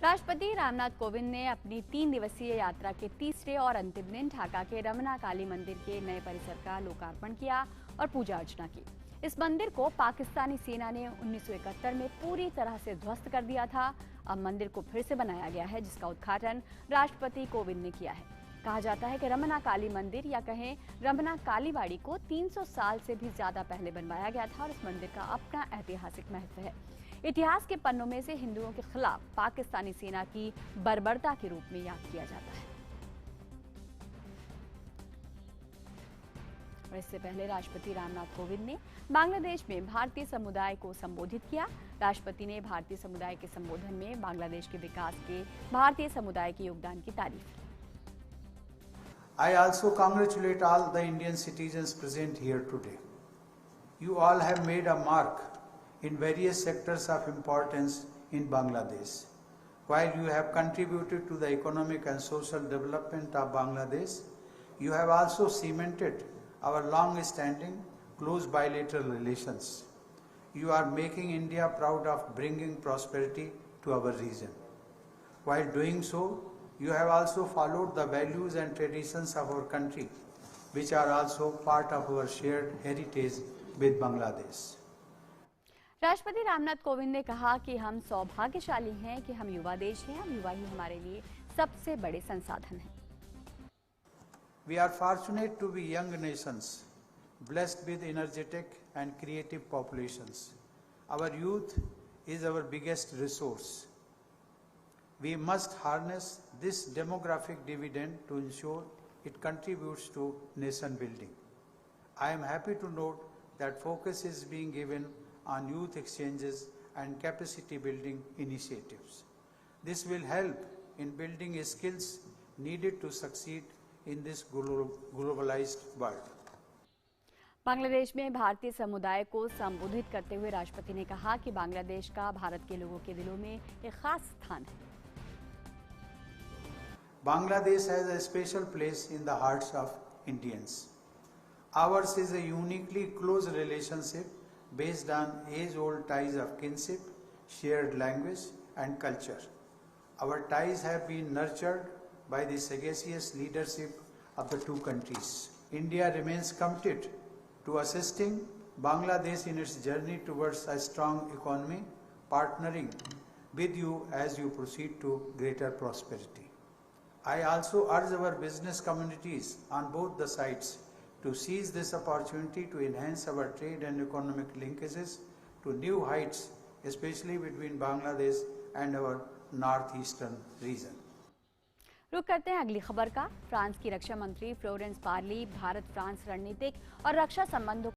राष्ट्रपति रामनाथ कोविंद ने अपनी 3 दिवसीय यात्रा के तीसरे और अंतिम दिन ढाका के रमना काली मंदिर के नए परिसर का लोकार्पण किया और पूजा अर्चना की। इस मंदिर को पाकिस्तानी सेना ने 1971 में पूरी तरह से ध्वस्त कर दिया था। अब मंदिर को फिर से बनाया गया है, जिसका उद्घाटन राष्ट्रपति कोविंद ने किया है। कहा जाता है कि रमना काली मंदिर या कहें रमना कालीबाड़ी को 300 साल से भी ज्यादा पहले बनवाया गया था और इस मंदिर का अपना ऐतिहासिक महत्व है। इतिहास के पन्नों में से हिंदुओं के खिलाफ पाकिस्तानी सेना की बर्बरता के रूप में याद किया जाता है। और इससे पहले राष्ट्रपति रामनाथ कोविंद ने बांग्लादेश में भारतीय समुदाय को संबोधित किया। राष्ट्रपति ने भारतीय समुदाय के संबोधन में बांग्लादेश के विकास के भारतीय समुदाय के योगदान की तारीफ की। I also congratulate all the Indian citizens present here today. You all have made a mark in various sectors of importance in Bangladesh. While you have contributed to the economic and social development of Bangladesh, you have also cemented our long-standing close bilateral relations. You are making India proud of bringing prosperity to our region. While doing so, you have also followed the values and traditions of our country, which are also part of our shared heritage with Bangladesh. राष्ट्रपति रामनाथ कोविंद ने कहा कि हम सौभाग्यशाली हैं कि हम युवा देश हैं। हम युवा ही हमारे लिए सबसे बड़े संसाधन हैं। We are fortunate to be young nations, blessed with energetic and creative populations. Our youth is our biggest resource. We must harness this demographic dividend to ensure it contributes to nation building. I am happy to note that focus is being given on youth exchanges and capacity building initiatives. This will help in building skills needed to succeed in this globalized world. Bangladesh में भारतीय समुदाय को संबोधित करते हुए राष्ट्रपति ने कहा कि बांग्लादेश का भारत के लोगों के दिलों में एक खास स्थान है। Bangladesh has a special place in the hearts of Indians. Ours is a uniquely close relationship based on age-old ties of kinship, shared language and culture. Our ties have been nurtured by the sagacious leadership of the two countries. India remains committed to assisting Bangladesh in its journey towards a strong economy, partnering with you as you proceed to greater prosperity. I also urge our business communities on both the sides to seize this opportunity to enhance our trade and economic linkages to new heights, especially between Bangladesh and our northeastern region. रुक करते हैं अगली खबर का। France की रक्षा मंत्री Florence Parly Bharat France रणनीतिक और रक्षा संबंधों